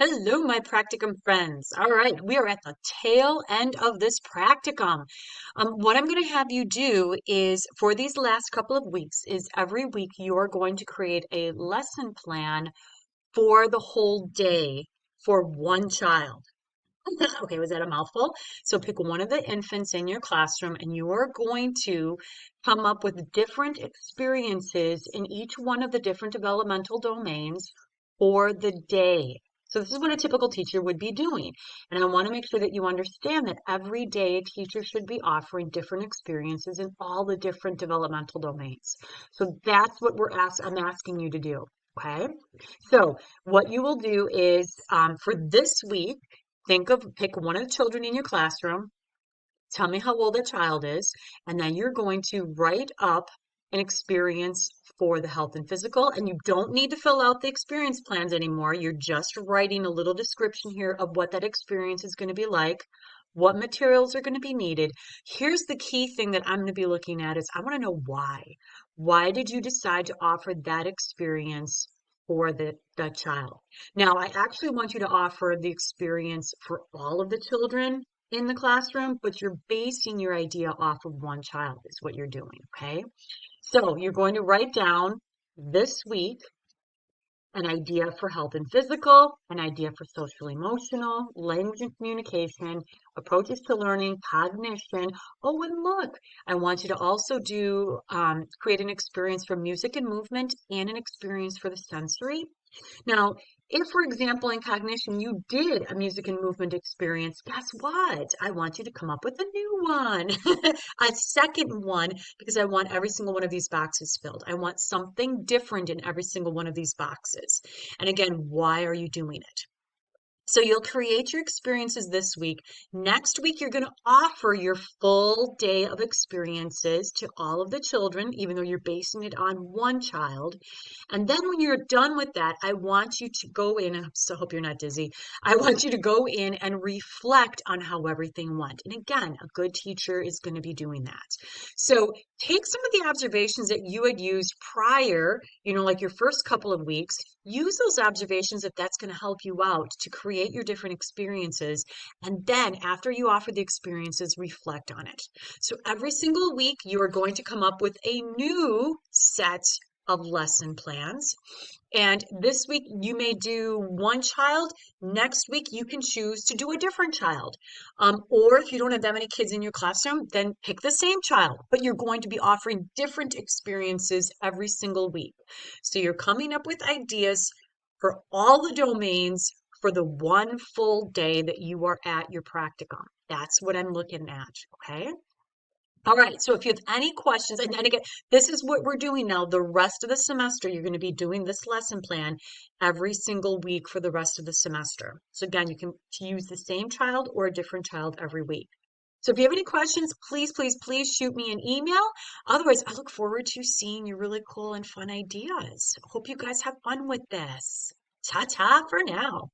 Hello, my practicum friends. All right, we are at the tail end of this practicum. What I'm going to have you do is for these last couple of weeks is every week you're going to create a lesson plan for the whole day for one child. Okay, was that a mouthful? So pick one of the infants in your classroom and you're going to come up with different experiences in each one of the different developmental domains for the day. So this is what a typical teacher would be doing. And I want to make sure that you understand that every day a teacher should be offering different experiences in all the different developmental domains. So that's what I'm asking you to do. Okay. So what you will do is for this week, pick one of the children in your classroom, tell me how old the child is, and then you're going to write up an experience for the health and physical. And you don't need to fill out the experience plans anymore. You're just writing a little description here of what that experience is going to be like, what materials are going to be needed. Here's the key thing that I'm going to be looking at is I want to know why. Why did you decide to offer that experience for the child? Now, I actually want you to offer the experience for all of the children in the classroom, but you're basing your idea off of one child is what you're doing, okay? So you're going to write down this week an idea for health and physical, an idea for social emotional, language and communication, approaches to learning, cognition. Oh, and look, I want you to also create an experience for music and movement and an experience for the sensory. Now, if, for example, in cognition, you did a music and movement experience, guess what? I want you to come up with a new one, a second one, because I want every single one of these boxes filled. I want something different in every single one of these boxes. And again, why are you doing it? So you'll create your experiences this week. Next week, you're going to offer your full day of experiences to all of the children, even though you're basing it on one child. And then when you're done with that, I want you to go in, I so hope you're not dizzy. I want you to go in and reflect on how everything went. And again, a good teacher is going to be doing that. So take some of the observations that you had used prior, like your first couple of weeks, use those observations if that's going to help you out to create your different experiences. And then after you offer the experiences, reflect on it. So every single week, you are going to come up with a new set of lesson plans. And this week you may do one child. Next week you can choose to do a different child. Or if you don't have that many kids in your classroom, then pick the same child, but you're going to be offering different experiences every single week. So you're coming up with ideas for all the domains for the one full day that you are at your practicum. That's what I'm looking at, okay? All right, so if you have any questions, and again, this is what we're doing now. The rest of the semester, you're going to be doing this lesson plan every single week for the rest of the semester. So again, you can use the same child or a different child every week. So if you have any questions, please, please, please shoot me an email. Otherwise, I look forward to seeing your really cool and fun ideas. Hope you guys have fun with this. Ta-ta for now.